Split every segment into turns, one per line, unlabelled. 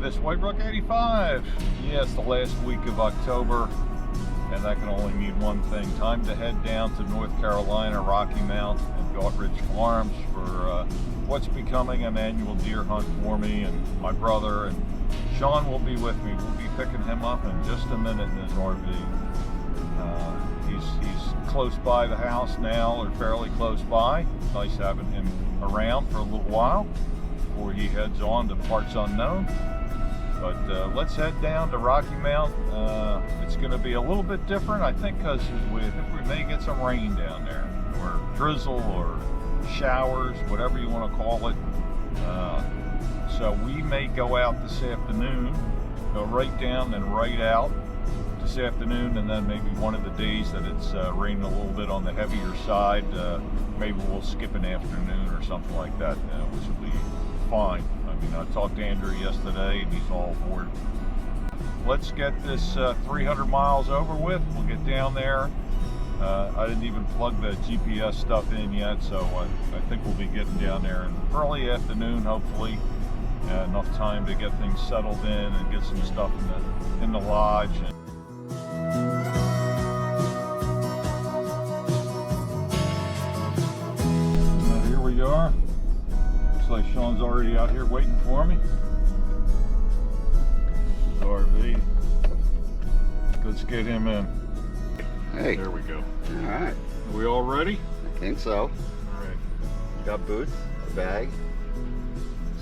this White Rock 85. Yes, the last week of October, and that can only mean one thing. Time to head down to North Carolina, Rocky Mount, and Daughtridge Farms for what's becoming an annual deer hunt for me and my brother. And Shawn will be with me. We'll be picking him up in just a minute in his RV. He's close by the house now, or fairly close by. It's nice having him around for a little while before he heads on to parts unknown. But let's head down to Rocky Mount. It's going to be a little bit different, I think, because we may get some rain down there, or drizzle, or showers, whatever you want to call it. So we may go out this afternoon, go right down and right out this afternoon, and then maybe one of the days that it's raining a little bit on the heavier side, maybe we'll skip an afternoon or something like that, which will be fine. I mean, I talked to Andrew yesterday and he's all aboard. Let's get this 300 miles over with. We'll get down there. I didn't even plug the GPS stuff in yet, so I think we'll be getting down there in early afternoon, hopefully. Enough time to get things settled in and get some stuff in the lodge. Here we are. Looks like Shawn's already out here waiting for me. RV. Let's get him in.
Hey.
There we go.
All right.
Are we all ready?
I think so.
All right.
You got boots, a bag,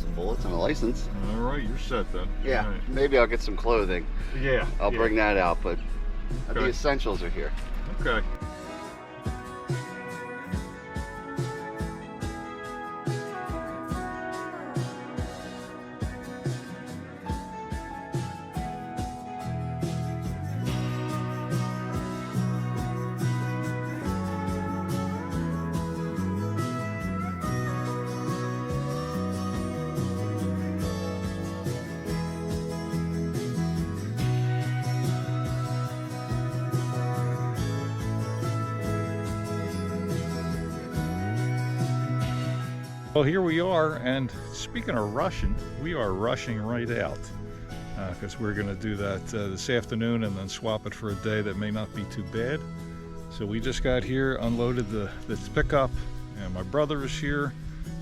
some bullets, and a license.
All right, you're set then.
Yeah.
Right.
Maybe I'll get some clothing.
Yeah.
I'll bring that out, but the
Okay.
essentials are here.
Okay. Well, here we are, and speaking of rushing, we are rushing right out because we're going to do that this afternoon and then swap it for a day that may not be too bad. So we just got here, unloaded the pickup, and my brother is here,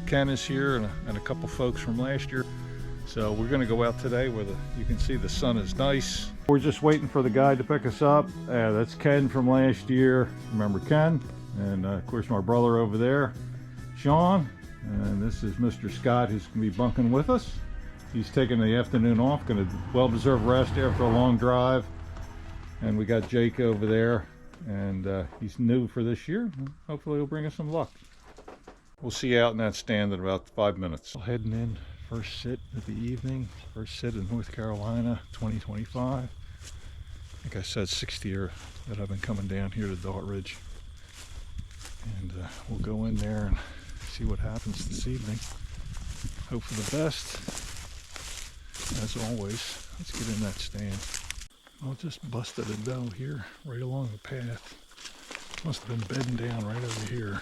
Ken is here, and a couple folks from last year. So we're going to go out today where you can see the sun is nice. We're just waiting for the guy to pick us up. That's Ken from last year. Remember Ken? And of course my brother over there, Shawn. And this is Mr. Scott, who's going to be bunking with us. He's taking the afternoon off, going to well-deserved rest after a long drive. And we got Jake over there, and he's new for this year. Hopefully he'll bring us some luck. We'll see you out in that stand in about 5 minutes. Heading in, first sit of the evening, first sit in North Carolina, 2025. I think I said 6th year that I've been coming down here to Daughtridge. And we'll go in there and see what happens this evening. Hope for the best. As always, let's get in that stand. Well, just busted a doe here, right along the path. Must have been bedding down right over here.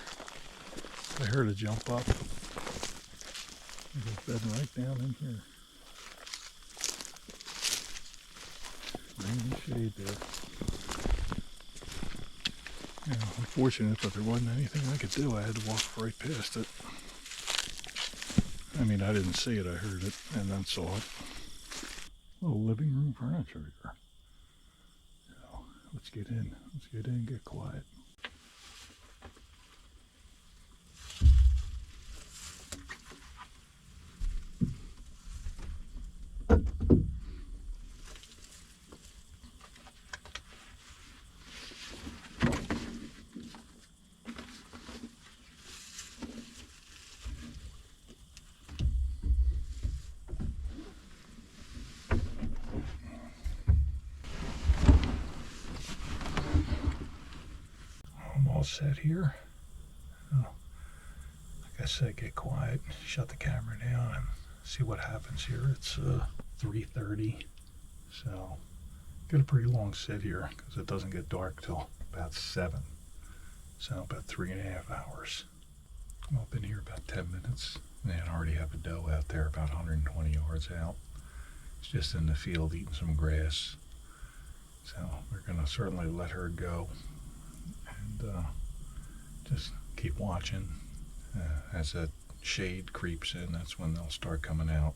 I heard it jump up. It was bedding right down in here. Right in the shade there. Yeah, unfortunate, but there wasn't anything I could do. I had to walk right past it. I mean, I didn't see it, I heard it, and then saw it. Little living room furniture here. So, let's get in, get quiet. All set here. Like I said, get quiet, shut the camera down, and see what happens here. It's 3:30, so get a pretty long sit here because it doesn't get dark till about 7, so about 3.5 hours. Well, I've been here about 10 minutes, and I already have a doe out there about 120 yards out. She's just in the field eating some grass. So we're gonna certainly let her go and just keep watching. As that shade creeps in, that's when they'll start coming out.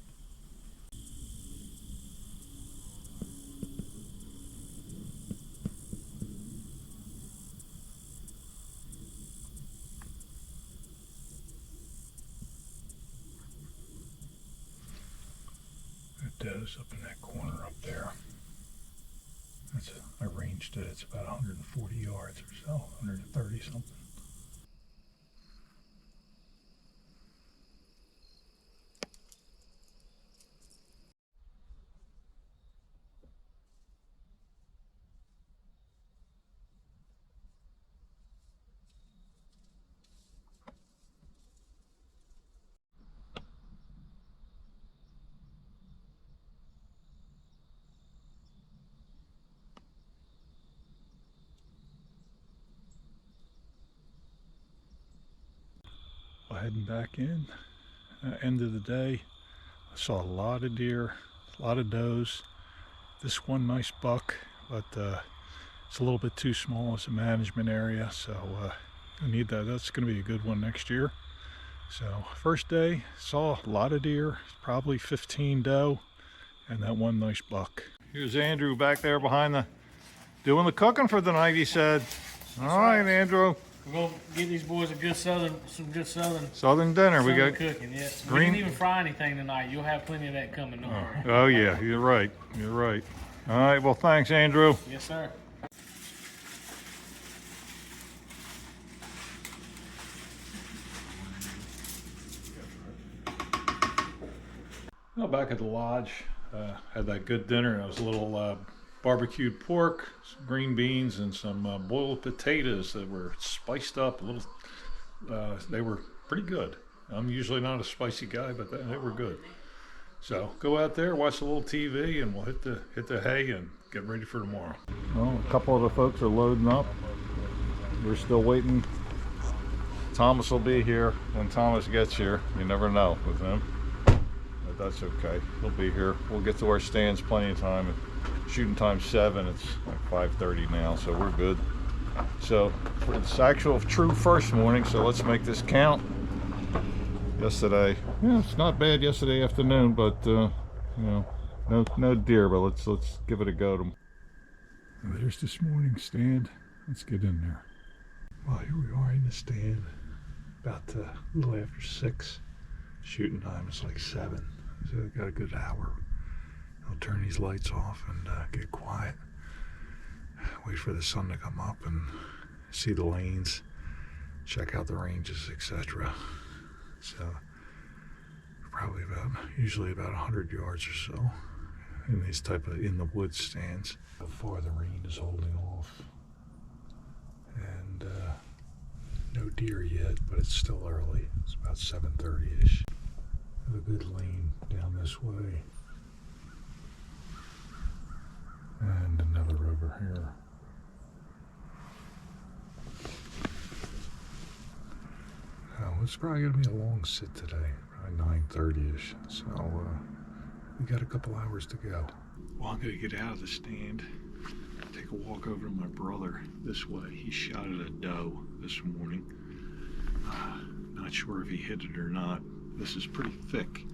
Does up in that corner up there. I ranged it. It's about 140 yards or so, 130 something. Heading back in. End of the day, I saw a lot of deer, a lot of does. This one nice buck, but it's a little bit too small as a management area, so I need that. That's going to be a good one next year. So first day, saw a lot of deer, probably 15 doe, and that one nice buck. Here's Andrew back there behind doing the cooking for the night, he said. All right, Andrew.
We're gonna get these boys some good
southern dinner. We got
cooking. Yeah,
green.
We didn't even fry anything tonight. You'll have plenty of that coming. Don't worry.
Oh yeah, you're right. You're right. All right. Well, thanks, Andrew.
Yes, sir.
Well, back at the lodge, had that good dinner. It was a little barbecued pork, some green beans, and some boiled potatoes that were spiced up a little. They were pretty good. I'm usually not a spicy guy, but they were good. So go out there, watch a little TV, and we'll hit the hay and get ready for tomorrow. Well, a couple of the folks are loading up. We're still waiting. Thomas will be here when Thomas gets here. You never know with him, but that's okay. He'll be here. We'll get to our stands plenty of time. Shooting time 7. It's like 5:30 now, so we're good. So it's actual true first morning, so let's make this count. Yesterday, yeah, it's not bad yesterday afternoon, but you know, no deer, but let's give it a go. There's this morning stand. Let's get in there. Well, here we are in the stand, about a little after 6. Shooting time is like 7, so we've got a good hour. I'll turn these lights off and get quiet. Wait for the sun to come up and see the lanes, check out the ranges, etc. So probably usually about 100 yards or so in these type of in the woods stands. How far the rain is holding off, and no deer yet, but it's still early. It's about 7:30ish. Have a good lane down this way. And another over here. Oh, it's probably going to be a long sit today, probably 9:30ish. So we got a couple hours to go. Well, I'm going to get out of the stand, take a walk over to my brother this way. He shot at a doe this morning. Not sure if he hit it or not. This is pretty thick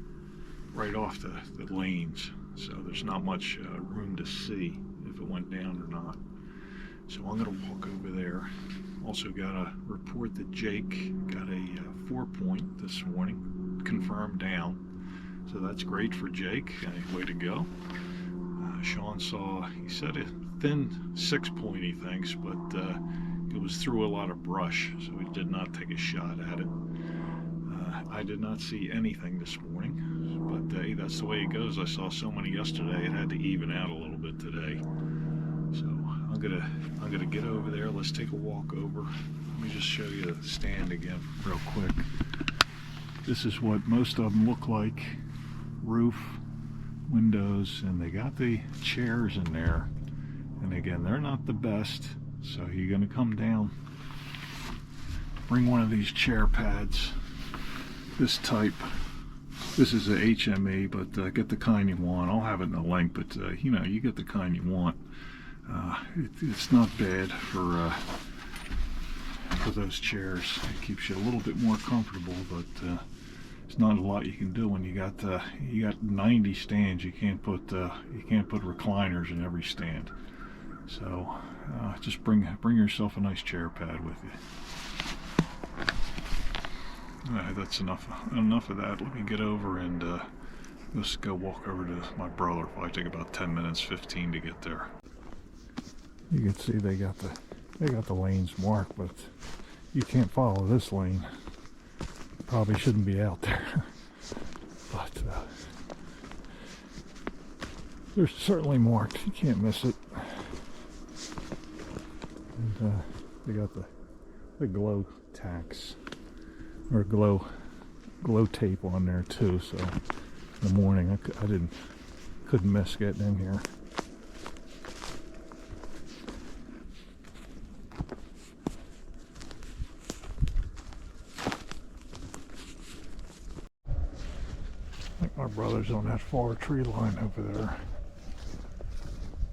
right off the lanes. So there's not much room to see if it went down or not. So I'm going to walk over there. Also got a report that Jake got a 4-point this morning, confirmed down. So that's great for Jake. Way to go. Shawn saw, he said a thin 6-point, he thinks, but it was through a lot of brush, so he did not take a shot at it. I did not see anything this morning, but hey, that's the way it goes. I saw so many yesterday, it had to even out a little bit today. So I'm gonna get over there. Let's take a walk over. Let me just show you the stand again real quick. This is what most of them look like. Roof, windows, and they got the chairs in there. And again, they're not the best, so you're gonna come down, bring one of these chair pads, this type, This is a HME, but get the kind you want. I'll have it in the link, but you know, you get the kind you want. It's not bad for those chairs. It keeps you a little bit more comfortable, but it's not a lot you can do when you got 90 stands. You can't put recliners in every stand. So just bring yourself a nice chair pad with you. Alright, that's enough of that. Let me get over and just go walk over to my brother. Probably take about 10 minutes, 15 to get there. You can see they got the lanes marked, but you can't follow this lane. Probably shouldn't be out there. But they're certainly marked. You can't miss it. And they got the glow tacks or glow tape on there too. So in the morning I couldn't miss getting in here. I think my brother's on that far tree line over there.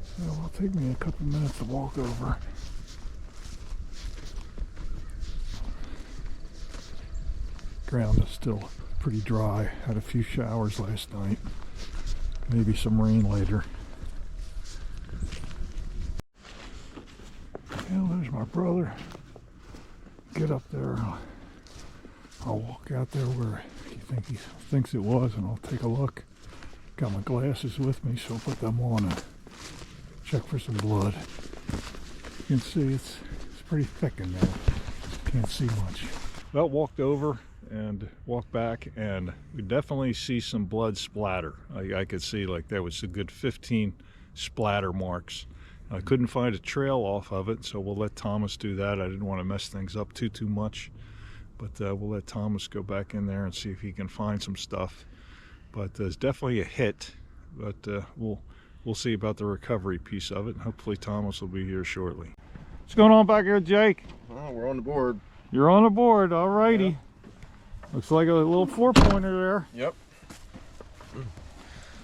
So it'll take me a couple minutes to walk over. Ground is still pretty dry. Had a few showers last night. Maybe some rain later. Well, there's my brother. Get up there. I'll walk out there where he thinks it was, and I'll take a look. Got my glasses with me, so I'll put them on and check for some blood. You can see it's pretty thick in there. Can't see much. Well, walked over and walked back, and we definitely see some blood splatter. I could see like there was a good 15 splatter marks. I couldn't find a trail off of it, so we'll let Thomas do that. I didn't want to mess things up too much, but we'll let Thomas go back in there and see if he can find some stuff. But there's definitely a hit, but we'll see about the recovery piece of it. Hopefully Thomas will be here shortly. What's going on back here, Jake?
Oh, we're on the board.
You're on the board, all righty. Yeah. Looks like a little 4-pointer there.
Yep.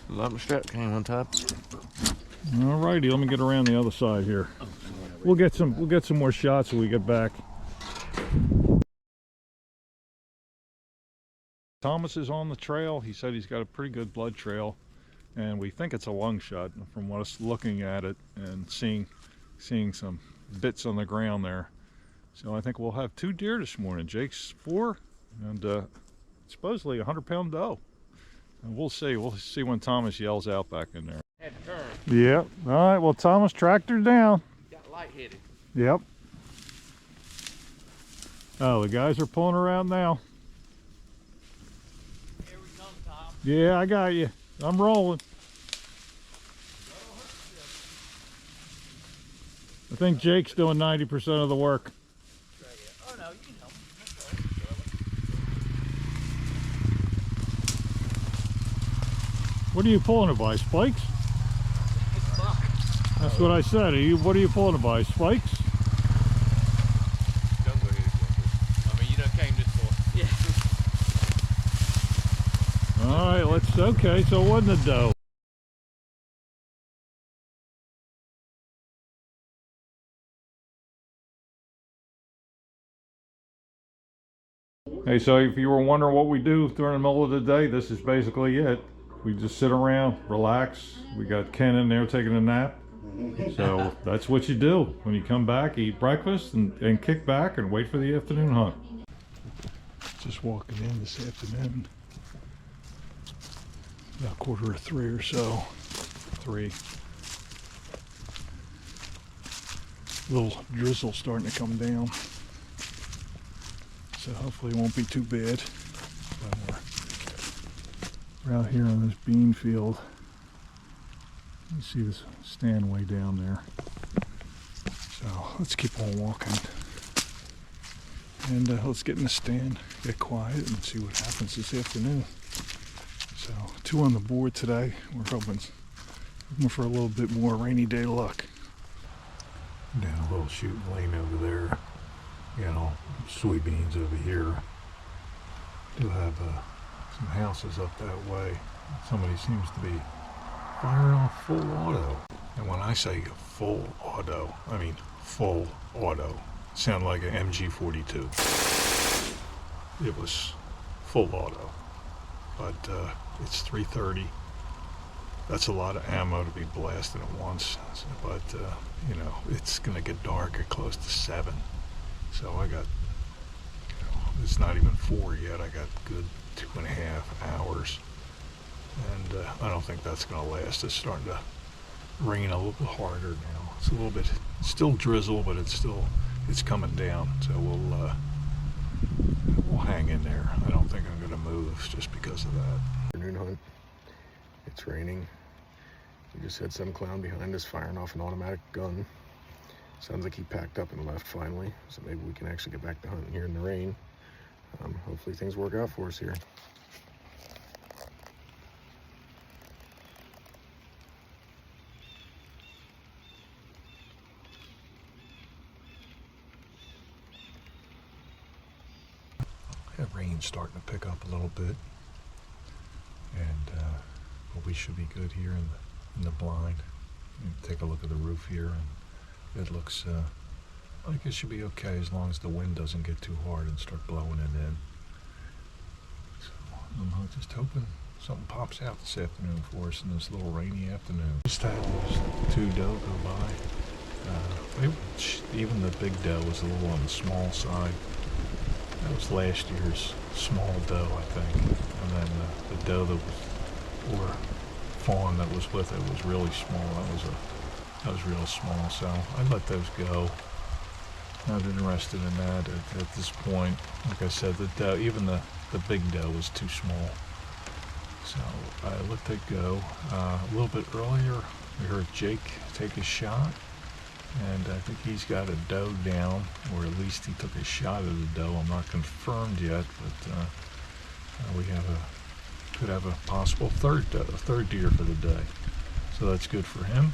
Lovely strap came on top.
All righty, let me get around the other side here. We'll get some more shots when we get back. Thomas is on the trail. He said he's got a pretty good blood trail, and we think it's a lung shot from us looking at it and seeing some bits on the ground there. So I think we'll have 2 deer this morning. Jake's 4, and supposedly a 100-pound doe. And we'll see when Thomas yells out back in there.
Had to turn.
Yep. All right. Well, Thomas tracked her down.
Got lightheaded.
Yep. Oh, the guys are pulling her out now.
Here we come, Tom.
Yeah, I got you. I'm rolling. I think Jake's doing 90% of the work.
Oh no, you know.
What are you pulling it by? Spikes? That's what I said. What are you pulling it by? Spikes?
Jungle here. I mean, you done came this far.
Yeah.
All right, okay, so it wasn't a doe. Hey, so if you were wondering what we do during the middle of the day, this is basically it. We just sit around, relax. We got Ken in there taking a nap. So that's what you do. When you come back, eat breakfast and kick back and wait for the afternoon hunt. Just walking in this afternoon. About 2:45 or so. 3. Little drizzle starting to come down. So hopefully it won't be too bad. We're out here on this bean field. You see this stand way down there. So let's keep on walking. And let's get in the stand, get quiet, and see what happens this afternoon. So 2 on the board today. We're hoping for a little bit more rainy day luck. Down a little shooting lane over there. You know, soybeans over here. Do have some houses up that way. Somebody seems to be firing off full auto. And when I say full auto, I mean full auto. Sound like an MG42. It was full auto, but it's 330. That's a lot of ammo to be blasting at once. But you know, it's gonna get dark at close to 7. So I got, you know, it's not even 4 yet. I got good 2.5 hours, and I don't think that's gonna last. It's starting to rain a little bit harder now. It's a little bit, still drizzle, but it's coming down. So we'll hang in there. I don't think I'm gonna move just because of that.
Afternoon hunt. It's raining. We just had some clown behind us firing off an automatic gun. Sounds like he packed up and left finally, so maybe we can actually get back to hunting here in the rain. Hopefully things work out for us here.
That rain's starting to pick up a little bit, and but we should be good here in the blind. Take a look at the roof here, and it looks like it should be okay as long as the wind doesn't get too hard and start blowing it in. So I'm just hoping something pops out this afternoon for us in this little rainy afternoon. Just had those 2 doe go by. Even the big doe was a little on the small side. That was last year's small doe, I think. And then the doe that was, or fawn that was with it, was really small. That was real small. So I let those go. Not interested in that at this point. Like I said, the doe, even the big doe was too small. So I let that go. A little bit earlier, we heard Jake take his shot. And I think he's got a doe down, or at least he took a shot at the doe. I'm not confirmed yet, but we could have a possible third deer for the day. So that's good for him,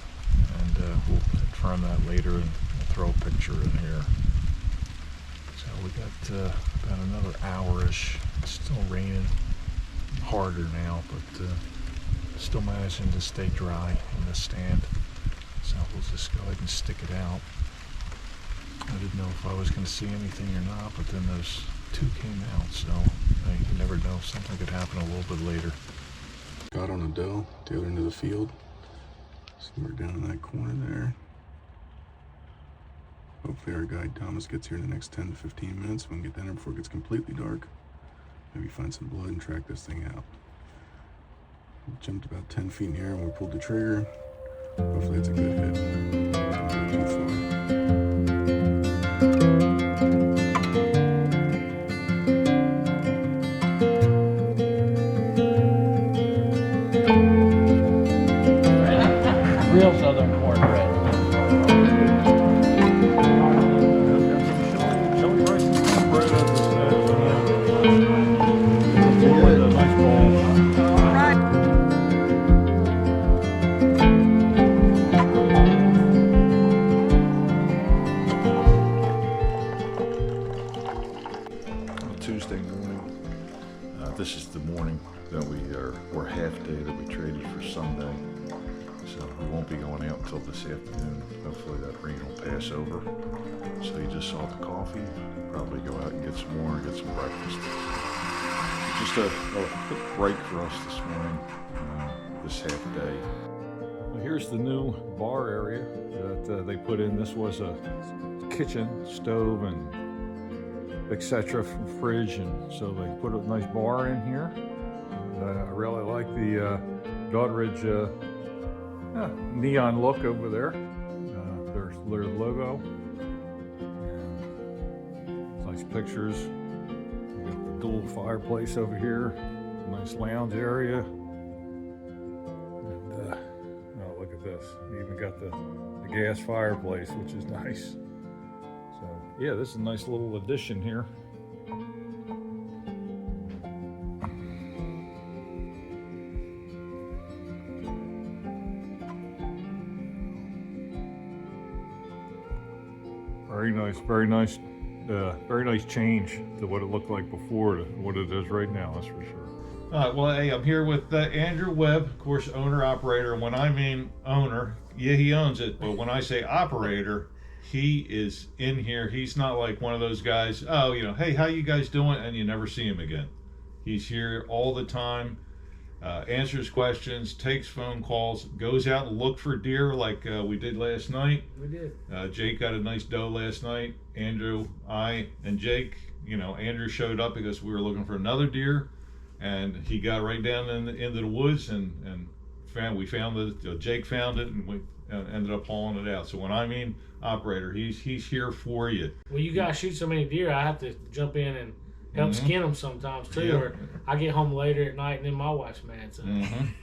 and we'll confirm that later and we'll throw a picture in here. So we got about another hour-ish. It's still raining harder now, but still managing to stay dry in the stand. So we'll just go ahead and stick it out. I didn't know if I was going to see anything or not, but then those 2 came out, so you never know. Something could happen a little bit later.
Got on a doe at the other end of the field. Somewhere down in that corner there. Hopefully our guide Thomas gets here in the next 10 to 15 minutes. We can get down there before it gets completely dark. Maybe find some blood and track this thing out. We jumped about 10 feet in the air and we pulled the trigger. Hopefully it's a good hit. Didn't go too far.
Real southern cornbread.
Tuesday morning. This is the morning that or half day that we traded for Sunday. So we won't be going out until this afternoon. Hopefully that rain will pass over. So you just saw the coffee. Probably go out and get some more and get some breakfast. Just a quick break for us this morning, this half day. Well, here's the new bar area that they put in. This was a kitchen, stove, and etc. from fridge, and so they put a nice bar in here. I really like the Daughtridge neon look over there. There's their logo. And nice pictures. We got the dual fireplace over here. Nice lounge area. And oh, look at this. You even got the gas fireplace, which is nice. So yeah, this is a nice little addition here. Very nice change to what it looked like before to what it is right now, that's for sure. All right, well, hey, I'm here with Andrew Webb, of course, owner operator. And when I mean owner, yeah, he owns it. But when I say operator, he is in here. He's not like one of those guys. Oh, hey, how you guys doing? And you never see him again. He's here all the time. Answers questions, takes phone calls, goes out and look for deer like we did last night.
We did.
Jake got a nice doe last night. Andrew, and Jake, Andrew showed up because we were looking for another deer, and he got right down into the woods and we found it. Jake found it, and we ended up hauling it out. So when I mean operator, he's here for you.
Well, you guys shoot so many deer, I have to jump in and help skin them sometimes too,
Yep.
or I get home later at night and then my wife's mad. So.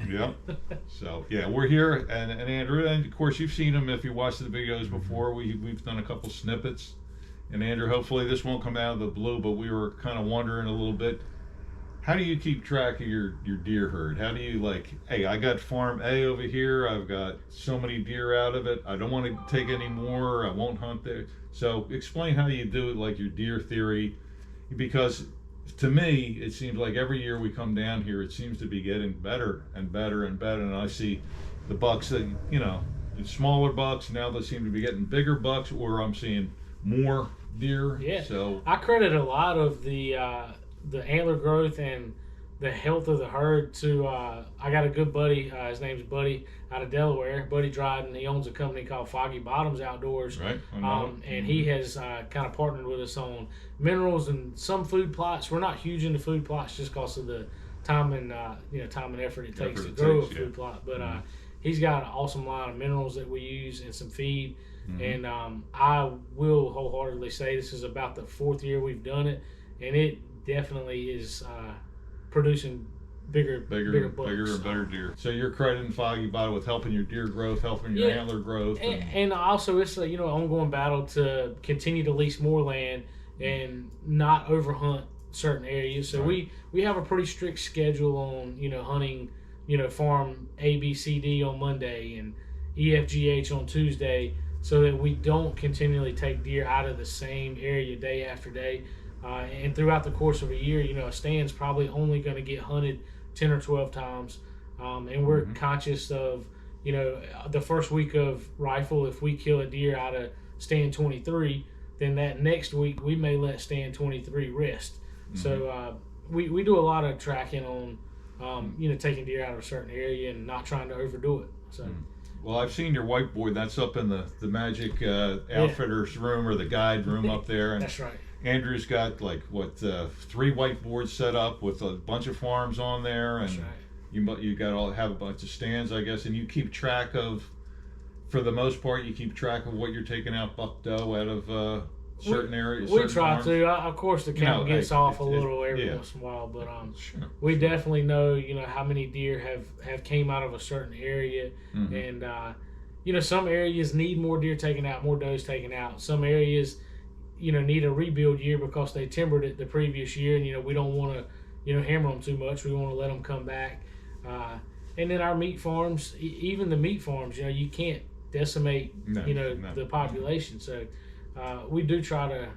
Yep. So yeah, we're here, and Andrew, and of course you've seen him if you watched the videos before. We've done a couple snippets, and Andrew, hopefully this won't come out of the blue, but we were kind of wondering a little bit, how do you keep track of your deer herd? How do you hey, I got farm A over here, I've got so many deer out of it, I don't want to take any more, I won't hunt there. So explain how you do it, like your deer theory. Because to me, it seems like every year we come down here, it seems to be getting better and better and better. And I see the bucks that, the smaller bucks, now they seem to be getting bigger bucks, or I'm seeing more deer.
Yeah.
So
I credit a lot of the antler growth and the health of the herd to, I got a good buddy, his name's Buddy, out of Delaware, Buddy Dryden. He owns a company called Foggy Bottoms Outdoors.
Right.
And he has kind of partnered with us on minerals and some food plots. We're not huge into food plots just because of the time and time and effort it takes to grow a food plot. But he's got an awesome line of minerals that we use and some feed. And I will wholeheartedly say this is about the 4th year we've done it, and it definitely is producing bigger bucks.
Bigger and better deer. So you're crediting Foggy Bottom with helping your deer growth, helping your antler growth,
and also it's a ongoing battle to continue to lease more land and not overhunt certain areas. So we have a pretty strict schedule on hunting farm A, B, C, D on Monday and E, F, G, H on Tuesday, so that we don't continually take deer out of the same area day after day. And throughout the course of a year, a stand's probably only going to get hunted 10 or 12 times. And we're conscious of, the first week of rifle, if we kill a deer out of stand 23, then that next week we may let stand 23 rest. So we do a lot of tracking on, taking deer out of a certain area and not trying to overdo it. So.
Well, I've seen your whiteboard. That's up in the Magic Outfitters room, or the guide room up there. And
that's right.
Andrew's got 3 whiteboards set up with a bunch of farms on there, and
That's right.
you got have a bunch of stands, I guess, and you keep track of, for the most part, you keep track of what you're taking out buck doe out of certain areas.
We try to. Of course, the count gets off a little every
yeah.
once in a while, but
Sure.
we definitely know how many deer have came out of a certain area, and some areas need more deer taken out, more does taken out. Some areas need a rebuild year because they timbered it the previous year, and we don't want to hammer them too much. We want to let them come back. And then our meat farms, even the meat farms, you can't decimate the population. So we do try to,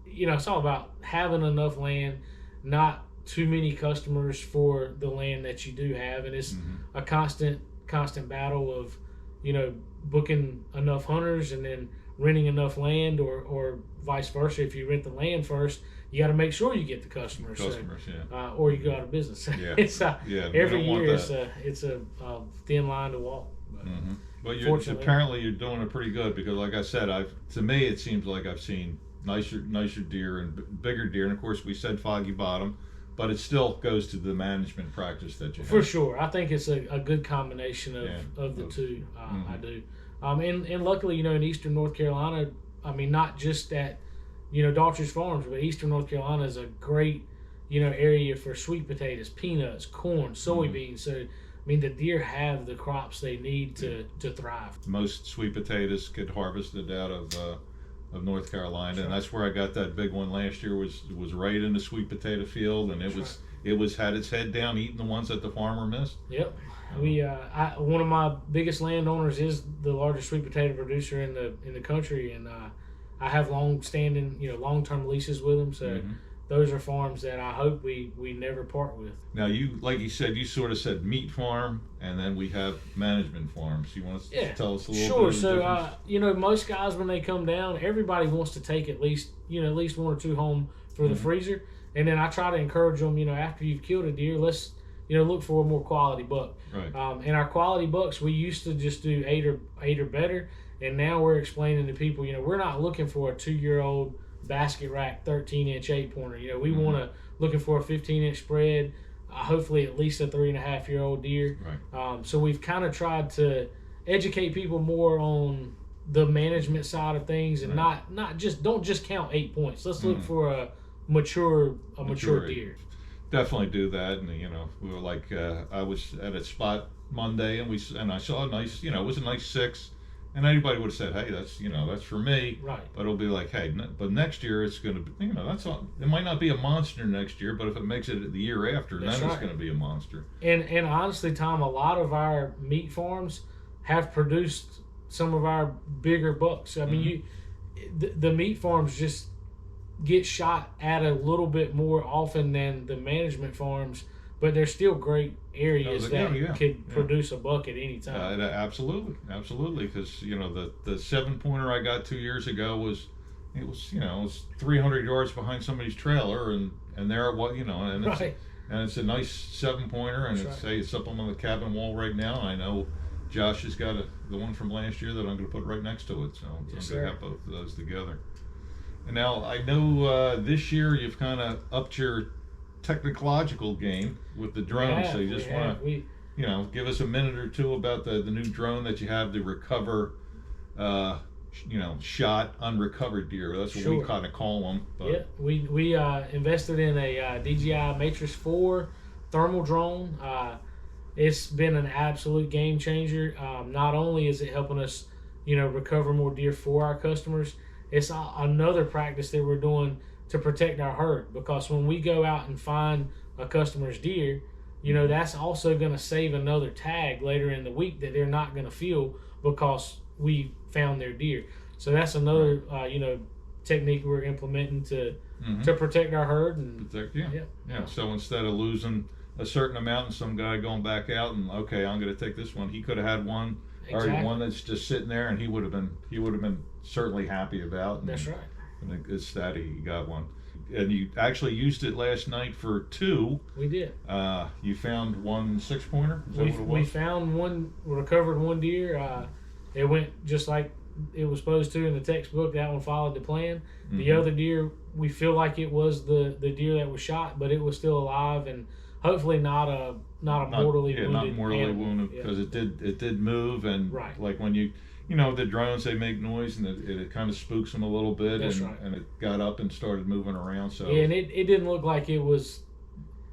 it's all about having enough land, not too many customers for the land that you do have, and it's a constant battle of booking enough hunters and then renting enough land, or vice versa. If you rent the land first, you got to make sure you get the customers. Or you go out of business.
Yeah.
It's every year it's a thin line to walk.
But apparently you're doing it pretty good, because like I said, to me it seems like I've seen nicer deer and bigger deer, and of course we said Foggy Bottom, but it still goes to the management practice that you have.
For sure. I think it's a good combination of the two. I do. And luckily, in Eastern North Carolina, not just at, Daughtridge Farms, but Eastern North Carolina is a great, area for sweet potatoes, peanuts, corn, soybeans. So, the deer have the crops they need to thrive. Most
sweet potatoes get harvested out of North Carolina, and that's where I got that big one last year. Was right in the sweet potato field, and it was had its head down eating the ones that the farmer missed.
Yep. One of my biggest landowners is the largest sweet potato producer in the country, and I have long-standing, long-term leases with them. So those are farms that I hope we never part with.
Now, you, like you said, you sort of said meat farm, and then we have management farms. You want to tell us a little bit?
Sure.
Of the
So,
difference?
most guys when they come down, everybody wants to take at least one or two home for the freezer, and then I try to encourage them. After you've killed a deer, let's look for a more quality buck.
Right.
And our quality bucks, we used to just do eight or better, and now we're explaining to people, we're not looking for a 2-year-old basket rack 13-inch 8-pointer. We looking for a 15-inch spread, hopefully at least a 3.5-year-old deer.
Right.
So we've kind of tried to educate people more on the management side of things, and not don't just count 8 points. Let's look for a mature deer.
Definitely do that. And we were like, I was at a spot Monday, and I saw a nice, it was a nice 6. And anybody would have said, hey, that's for me.
Right.
But it'll be like, hey, but next year it's going to be, that's all. It might not be a monster next year, but if it makes it the year after, then it's going to be a monster.
And honestly, Tom, a lot of our meat farms have produced some of our bigger bucks. I mean, the meat farms just get shot at a little bit more often than the management farms, but they're still great areas that could produce a buck at any time.
Absolutely, because the 7-pointer I got 2 years ago was 300 yards behind somebody's trailer, and there it was, and it's and it's a nice 7-pointer, and it's up on the cabin wall right now. And I know Josh has got the one from last year that I'm going to put right next to it, so I'm going to have both of those together. And now I know this year you've kind of upped your technological game with the drone, so you just want to give us a minute or two about the new drone that you have to recover shot unrecovered deer. That's what we kind of call them. But.
Yeah, we invested in a DJI Matrix 4 thermal drone. It's been an absolute game changer. Not only is it helping us recover more deer for our customers, it's another practice that we're doing to protect our herd, because when we go out and find a customer's deer, that's also going to save another tag later in the week that they're not going to feel because we found their deer. So that's another technique we're implementing to protect our herd and
So instead of losing a certain amount and some guy going back out and I'm going to take this one, he could have had one already, one that's just sitting there, and he would have been certainly happy about. And,
that's right.
And it's that he got one. And you actually used it last night for 2.
We did.
You found one 6-pointer?
We found one, recovered one deer. It went just like it was supposed to in the textbook. That one followed the plan. The other deer, we feel like it was the deer that was shot, but it was still alive, and hopefully not mortally wounded.
Not mortally wounded, because it did move, and like when you the drones, they make noise, and it kind of spooks them a little bit. And it got up and started moving around. So
and it didn't look like it was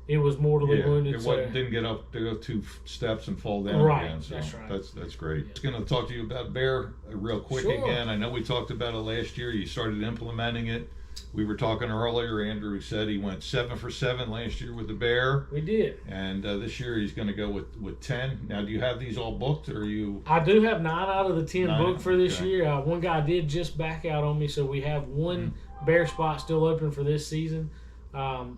mortally wounded.
It didn't get up to go 2 steps and fall down again. So that's great. Just going to talk to you about bear real quick again. I know we talked about it last year. You started implementing it. We were talking earlier. Andrew said he went 7 for 7 last year with the bear.
We did.
And this year he's going to go with 10. Now, do you have these all booked, or are you?
I do have 9 out of the 10 booked for this year. One guy did just back out on me, so we have one bear spot still open for this season.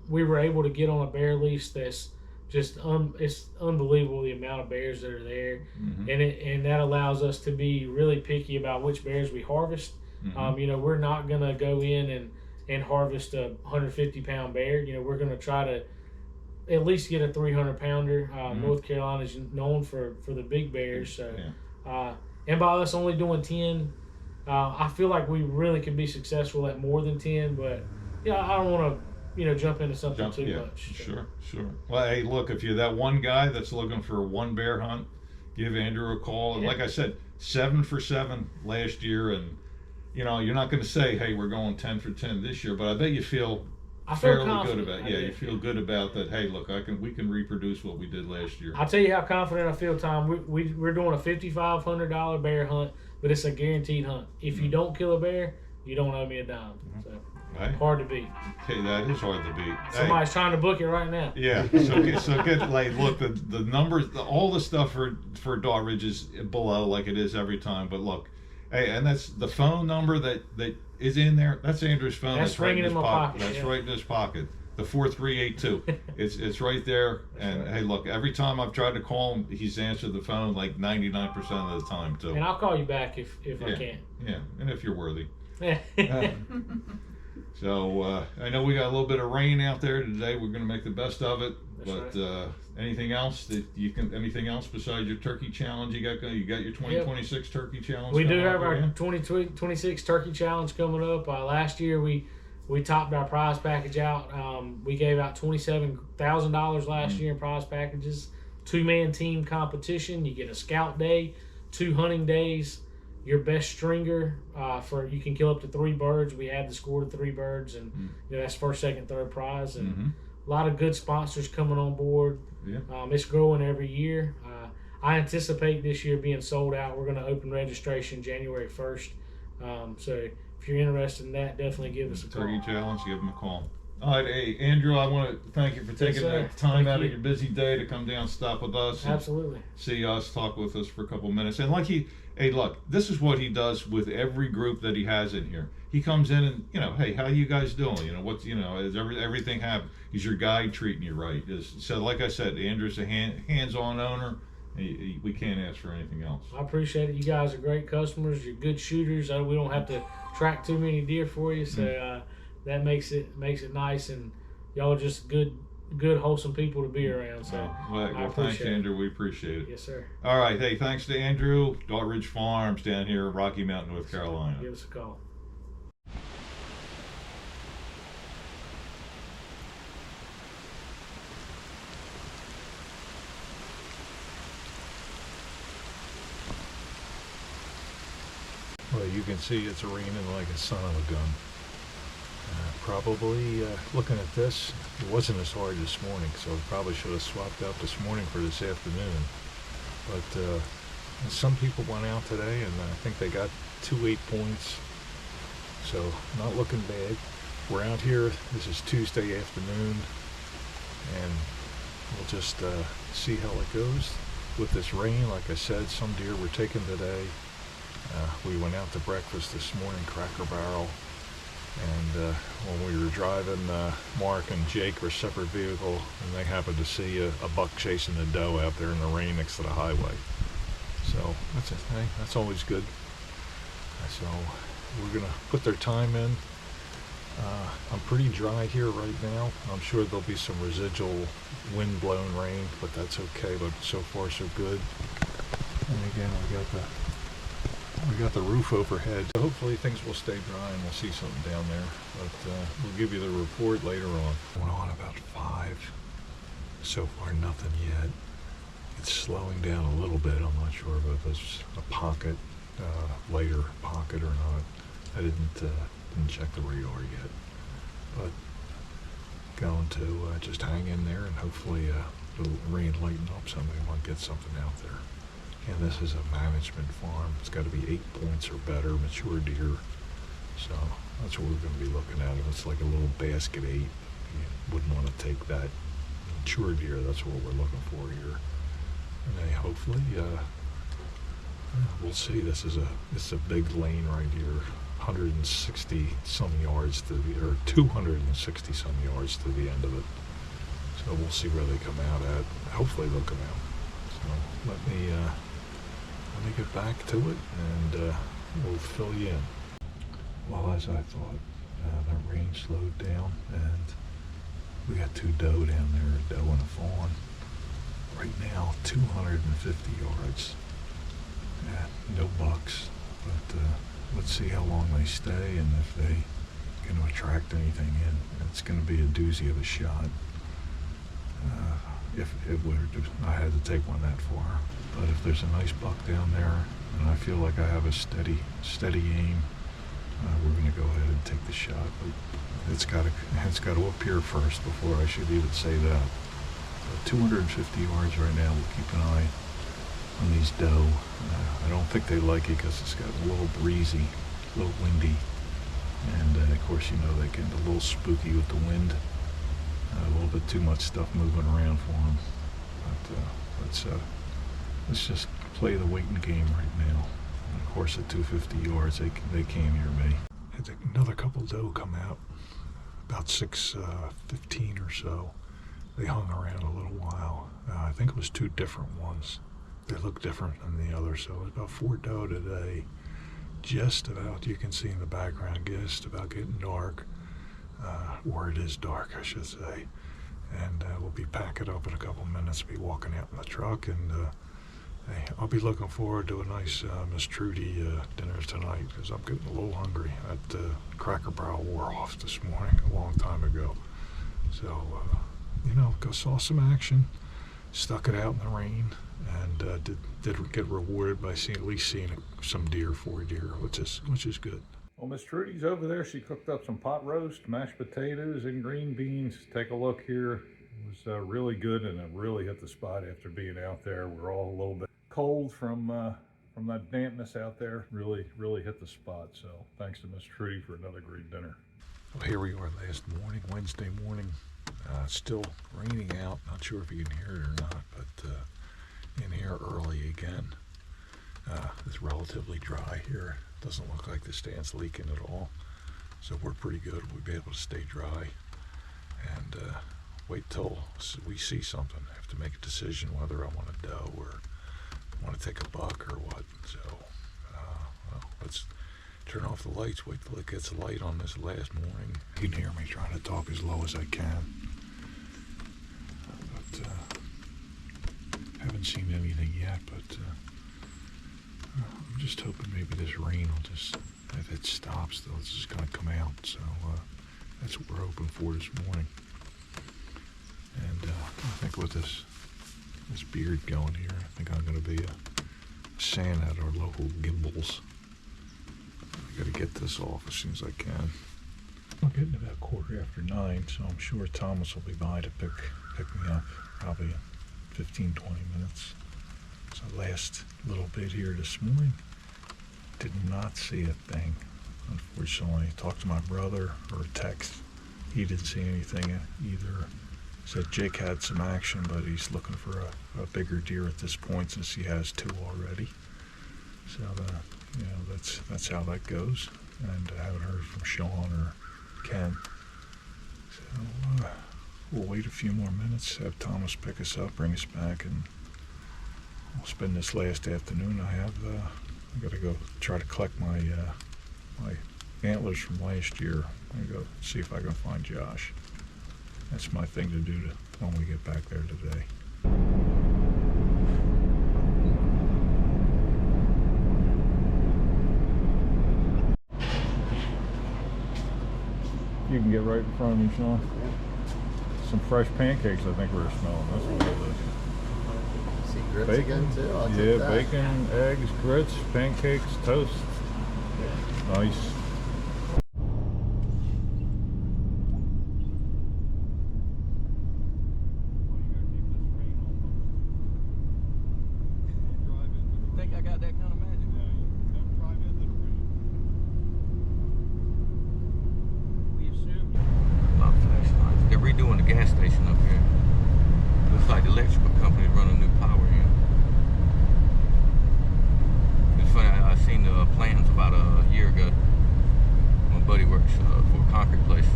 We were able to get on a bear lease that's just it's unbelievable the amount of bears that are there, and that allows us to be really picky about which bears we harvest. We're not going to go in and harvest a 150-pound bear. We're going to try to at least get a 300-pounder. North Carolina's known for the big bears. So, and by us only doing 10, I feel like we really could be successful at more than 10. But I don't want to jump into something too much.
So. Sure. Well, hey, look, if you're that one guy that's looking for one bear hunt, give Andrew a call. And like I said, 7 for 7 last year, and you're not going to say, hey, we're going 10 for 10 this year, but I bet you feel fairly good about it. You feel good about that. Hey, look, we can reproduce what we did last year.
I'll tell you how confident I feel, Tom. We're doing a $5,500 bear hunt, but it's a guaranteed hunt. If you don't kill a bear, you don't owe me a dime. So hard to beat.
Okay, that is hard to beat.
Somebody's trying to book it right now.
Yeah. So get look, the numbers, all the stuff for Daughtridge is below like it is every time. But look, Hey, and that's the phone number that is in there. That's Andrew's phone.
That's
right
ringing
in
in my pocket.
That's
Yeah.
right in his pocket. The 4382. It's right there. And
right.
hey, look, every time I've tried to call him, he's answered the phone like 99% of the time too.
And I'll call you back if I can.
Yeah, and if you're worthy.
Yeah.
So I know we got a little bit of rain out there today. We're going to make the best of it.
That's
But anything else that you can? Anything else besides your turkey challenge you got going? You got your 2026 turkey challenge.
We do
coming
have
up,
our
yeah?
2026 turkey challenge coming up. Last year we topped our prize package out. We gave out $27,000 last year in prize packages. 2-man team competition. You get a scout day, 2 hunting days. Your best stringer for you can kill up to 3 birds. We had the score to 3 birds, and you know, that's first, second, third prize. And a lot of good sponsors coming on board.
Yeah.
It's growing every year. I anticipate this year being sold out. We're going to open registration January 1st. So if you're interested in that, definitely give us a call.
Turkey challenge. Give him a call. All right, hey Andrew, I want to thank you for taking
sir.
that time
Thank
out
you.
of your busy day to come down, stop with us, and
Absolutely.
see us, talk with us for a couple of minutes. And like hey, look, this is what he does with every group that he has in here. He comes in and, you know, hey, how you guys doing? You know, what's, you know, is everything happen? He's your guide, treating you right. So like I said, Andrew's a hands-on owner. We can't ask for anything else.
I appreciate it. You guys are great customers. You're good shooters. We don't have to track too many deer for you, so that makes it nice. And y'all are just good, wholesome people to be around. So
Well, thanks,
appreciate it.
Andrew. We appreciate it.
Yes, sir.
All right. Hey, thanks to Andrew, Daughtridge Farms down here in Rocky Mountain, North Carolina.
Give us a call.
Well, you can see it's raining like a son of a gun. Probably looking at this, it wasn't as hard this morning, so probably should have swapped out this morning for this afternoon. But some people went out today, and I think they got 2 8 points, so not looking bad. We're out here. This is Tuesday afternoon, and we'll just see how it goes with this rain. Like I said, some deer were taken today. We went out to breakfast this morning, Cracker Barrel, and when we were driving, Marc and Jake were separate vehicle, and they happened to see a buck chasing a doe out there in the rain next to the highway. So that's it. Hey, that's always good. So we're gonna put their time in. I'm pretty dry here right now. I'm sure there'll be some residual wind-blown rain, but that's okay. But so far so good. And again, we got the roof overhead. So hopefully things will stay dry and we'll see something down there. But we'll give you the report later on. Going on about 5. So far nothing yet. It's slowing down a little bit. I'm not sure if it's a pocket, lighter pocket or not. I didn't check the radar yet. But going to just hang in there, and hopefully the rain lighten up some. We might get something out there. And this is a management farm. It's got to be 8 points or better, mature deer. So that's what we're going to be looking at. If it's like a little basket 8, you wouldn't want to take that. Mature deer, that's what we're looking for here. And then hopefully, we'll see. This is a big lane right here. 160 some yards to the, or 260 some yards to the end of it. So we'll see where they come out at. Hopefully they'll come out. So let me get back to it, and we'll fill you in. Well, as I thought, the rain slowed down, and we got 2 doe down there, a doe and a fawn. Right now, 250 yards. No bucks, but let's see how long they stay and if they can attract anything in. It's going to be a doozy of a shot. If it would, I had to take one that far. But if there's a nice buck down there, and I feel like I have a steady aim, we're going to go ahead and take the shot. But it's got to appear first before I should even say that. 250 yards right now. We'll keep an eye on these doe. I don't think they like it because it's got a little breezy, a little windy, and of course, you know, they get a little spooky with the wind. A little bit too much stuff moving around for them. But let's just play the waiting game right now. And of course, at 250 yards, they can't hear me. Had another couple doe come out, about 6:15 or so. They hung around a little while. I think it was 2 different ones. They look different than the others, so it was about 4 doe today. Just about, you can see in the background, just about getting dark, or it is dark, I should say. And we'll be packing up in a couple minutes, be walking out in the truck, and hey, I'll be looking forward to a nice Miss Trudy dinner tonight, because I'm getting a little hungry. That Cracker Barrel wore off this morning a long time ago. So, go saw some action, stuck it out in the rain, and did get rewarded by at least seeing some deer, 4 deer, which is good. Well, Miss Trudy's over there. She cooked up some pot roast, mashed potatoes, and green beans. Take a look here. It was really good, and it really hit the spot after being out there. We're all a little bit cold from that dampness out there. Really hit the spot. So thanks to Miss Trudy for another great dinner. Well, here we are last morning, Wednesday morning. Still raining out. Not sure if you can hear it or not, but in here early again. It's relatively dry here. Doesn't look like the stand's leaking at all. So we're pretty good. We'll be able to stay dry and wait till we see something. I have to make a decision whether I want a doe or want to take a buck or what. So well, let's turn off the lights, wait till it gets light on this last morning. You can hear me trying to talk as low as I can. But haven't seen anything yet, but I'm just hoping maybe this rain will just, if it stops, though, it's just going to come out. So that's what we're hoping for this morning. And I think with this beard going here, I think I'm going to be a Santa at our local Gimbals. I got to get this off as soon as I can. I'm getting about 9:15, so I'm sure Thomas will be by to pick me up probably in 15-20 minutes. So last little bit here this morning, did not see a thing. Unfortunately, talked to my brother or text. He didn't see anything either. Said Jake had some action, but he's looking for a bigger deer at this point since he has 2 already. So that's how that goes. And I haven't heard from Shawn or Ken. So we'll wait a few more minutes, have Thomas pick us up, bring us back, and we'll spend this last afternoon. I got to go try to collect my antlers from last year. I'm going to go see if I can find Josh. That's my thing to do when we get back there today. You can get right in front of me, Shawn. Some fresh pancakes, I think we're smelling. That's what it is.
See grits
Bacon,
again too? I'll take
yeah,
that.
bacon, eggs, grits, pancakes, toast. Nice.
Think I got that kind of magic?
We assumed.
A lot of flashlights. They're redoing the gas station up here. Looks like the electrical company's running new power in. It's funny, I seen the plans about a year ago. My buddy works for a concrete place,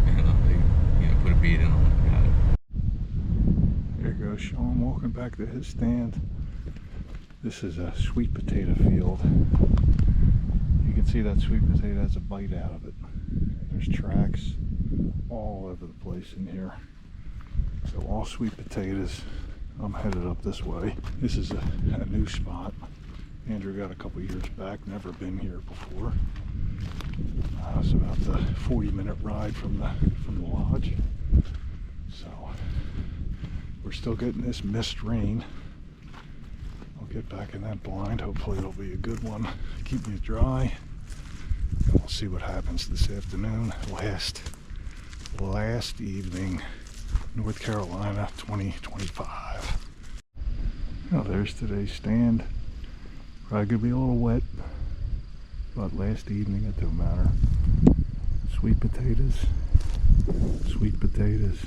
and they put a bid in on it. Got it.
There goes Shawn walking back to his stand. This is a sweet potato field. You can see that sweet potato has a bite out of it. There's tracks all over the place in here. So all sweet potatoes. I'm headed up this way. This is a new spot. Andrew got a couple years back, never been here before. It's about the 40-minute ride from the lodge. So we're still getting this mist rain. I'll get back in that blind. Hopefully it'll be a good one. Keep me dry. And we'll see what happens this afternoon. Last evening, North Carolina 2025. Now there's today's stand. Probably gonna be a little wet, but last evening it don't matter. Sweet potatoes, sweet potatoes,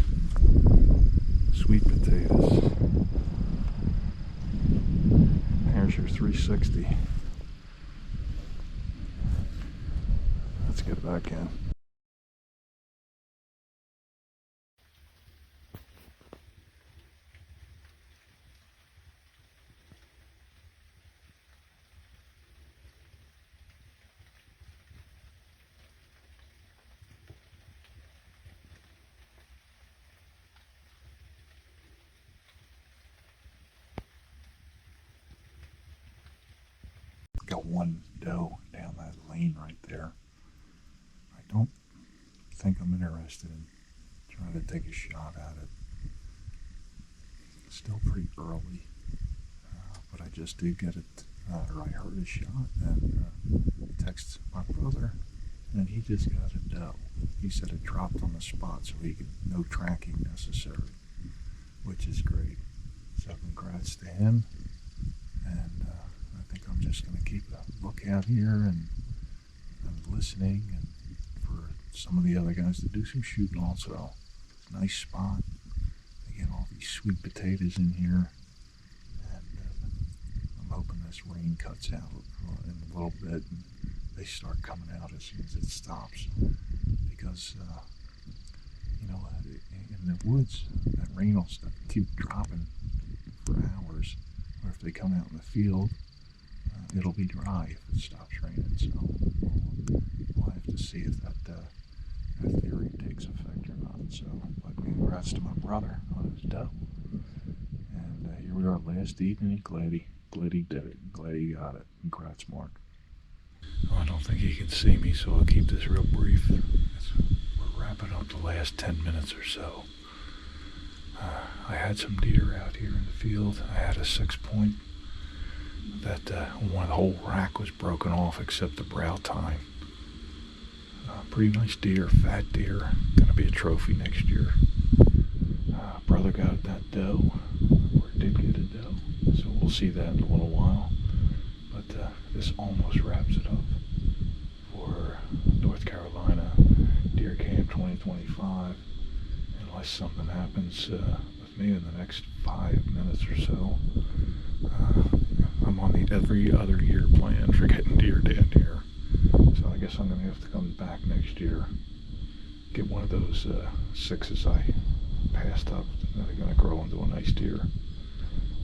sweet potatoes. There's your 360. it back in. Got one doe down that lane right there. I don't think I'm interested in trying to take a shot at it. It's still pretty early, but I just did get it, or I heard a shot and texted my brother, and he just got a doe. He said it dropped on the spot, so he could, no tracking necessary, which is great. So congrats to him, and I think I'm just going to keep a lookout here and listening, and for some of the other guys to do some shooting also. It's a nice spot. Again, all these sweet potatoes in here, and I'm hoping this rain cuts out in a little bit and they start coming out as soon as it stops, because you know, in the woods that rain will keep dropping for hours, or if they come out in the field, it'll be dry if it stops raining. So we'll have to see if that theory takes effect or not. So, but congrats to my brother on his doe. And here we are, last evening. Glad he did it. Glad he got it. Congrats, Marc. Oh, I don't think he can see me, so I'll keep this real brief. We're wrapping up the last 10 minutes or so. I had some deer out here in the field. I had a 6-point that the whole rack was broken off except the brow tine. Pretty nice deer, fat deer. Gonna be a trophy next year. Brother got that doe, or did get a doe, so we'll see that in a little while. But this almost wraps it up for North Carolina Deer Camp 2025, unless something happens with me in the next 5 minutes or so. I'm on the every other year plan for getting deer down here, so I guess I'm going to have to come back next year, get one of those 6s I passed up that are going to grow into a nice deer.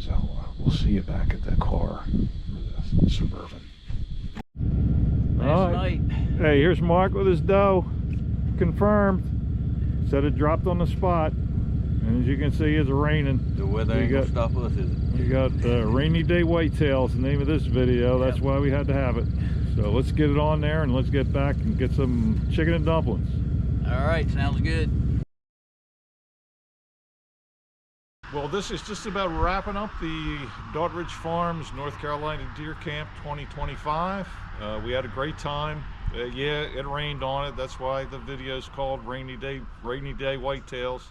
So we'll see you back at that car for the Suburban.
Last night.
Hey, here's Marc with his doe. Confirmed. Said it dropped on the spot. And as you can see, it's raining.
The weather ain't gonna stop us, is it?
You got Rainy Day Whitetails, the name of this video. That's why we had to have it. So let's get it on there and let's get back and get some chicken and dumplings.
All right, sounds good.
Well, this is just about wrapping up the Daughtridge Farms North Carolina Deer Camp 2025. We had a great time. Yeah, it rained on it. That's why the video is called Rainy Day Whitetails.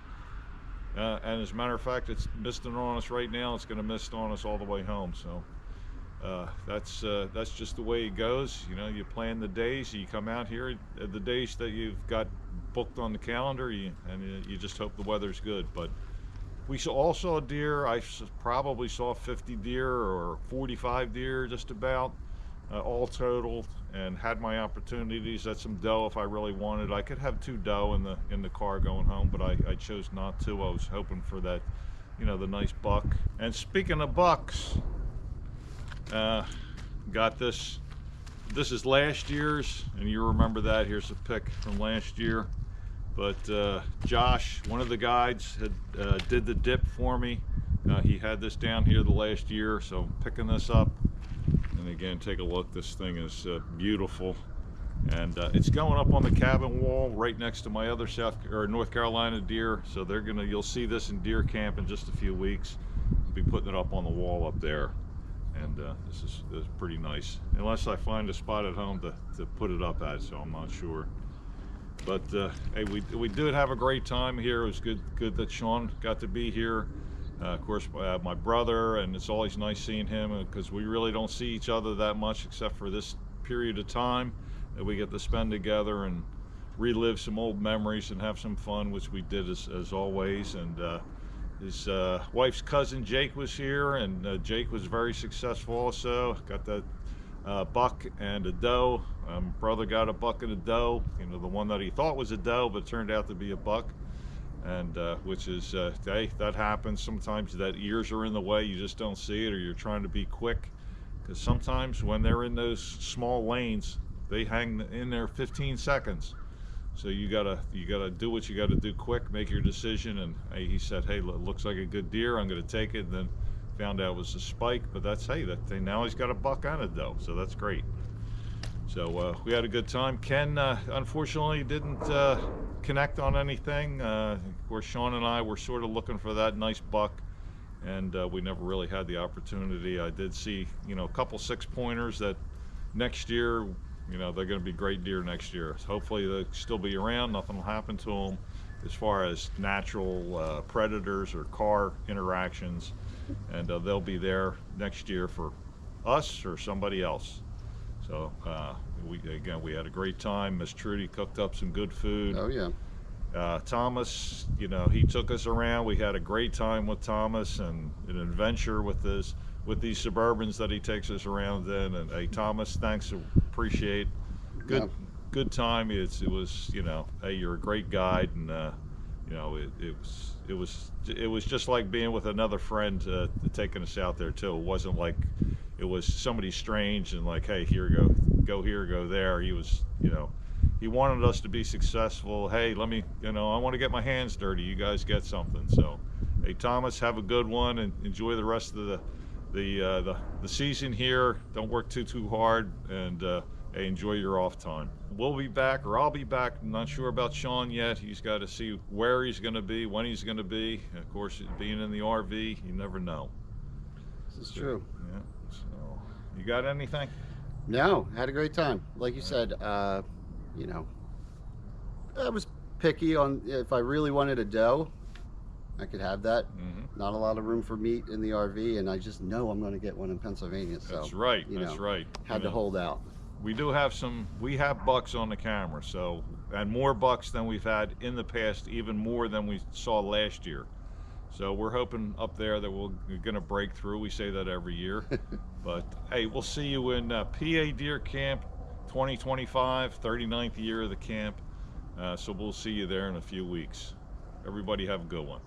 And as a matter of fact, it's misting on us right now. It's going to mist on us all the way home. So that's just the way it goes. You know, you plan the days, you come out here, the days that you've got booked on the calendar, and you just hope the weather's good. But we all saw deer. I probably saw 50 deer or 45 deer, just about, all total, and had my opportunities at some doe if I really wanted. I could have 2 doe in the car going home, but I chose not to. I was hoping for that, you know, the nice buck. And speaking of bucks, got this. This is last year's, and you remember that. Here's a pic from last year. But Josh, one of the guides, did the dip for me. He had this down here the last year, so I'm picking this up. And again, take a look. This thing is beautiful, and it's going up on the cabin wall right next to my other North Carolina deer. So you'll see this in deer camp in just a few weeks. I'll be putting it up on the wall up there, and this is pretty nice. Unless I find a spot at home to put it up at, so I'm not sure. But hey, we did have a great time here. It was good that Shawn got to be here. Of course, my brother, and it's always nice seeing him because we really don't see each other that much except for this period of time that we get to spend together and relive some old memories and have some fun, which we did as always. And his wife's cousin Jake was here, and Jake was very successful also. Got that buck and a doe. Brother got a buck and a doe, you know, the one that he thought was a doe, but turned out to be a buck. And which is, hey, that happens. Sometimes that ears are in the way, you just don't see it, or you're trying to be quick. Because sometimes when they're in those small lanes, they hang in there 15 seconds. So you gotta do what you gotta do quick, make your decision. And hey, he said, hey, looks like a good deer, I'm gonna take it. And then found out it was a spike, but that's, hey, now he's got a buck and a doe, so that's great. So we had a good time. Ken unfortunately didn't connect on anything. Of course, Shawn and I were sort of looking for that nice buck, and we never really had the opportunity. I did see, you know, a couple 6-pointers that next year, you know, they're going to be great deer next year. So hopefully they'll still be around. Nothing will happen to them as far as natural predators or car interactions, and they'll be there next year for us or somebody else. So we had a great time. Miss Trudy cooked up some good food.
Oh yeah.
Thomas, you know, he took us around. We had a great time with Thomas, and an adventure with these Suburbans that he takes us around in. And hey, Thomas, thanks, appreciate. Good time. It was, you know, hey, you're a great guide, and you know, it was just like being with another friend taking us out there too. It wasn't like it was somebody strange and like, hey, here, go here, go there. He was, you know, he wanted us to be successful. Hey, let me, you know, I want to get my hands dirty. You guys get something. So, hey, Thomas, have a good one and enjoy the rest of the season here. Don't work too hard, and hey, enjoy your off time. We'll be back, or I'll be back. I'm not sure about Shawn yet. He's got to see where he's going to be, when he's going to be. Of course, being in the RV, you never know.
This is true.
Yeah. So, you got anything?
No, had a great time. Like you said, you know, I was picky on if I really wanted a doe, I could have that. Mm-hmm. Not a lot of room for meat in the RV, and I just know I'm going to get one in Pennsylvania. So
that's right.
That's
right.
Had to hold out.
We do have we have bucks on the camera, so, and more bucks than we've had in the past, even more than we saw last year. So we're hoping up there that we're going to break through. We say that every year. But hey, we'll see you in PA Deer Camp 2025, 39th year of the camp. So we'll see you there in a few weeks. Everybody have a good one.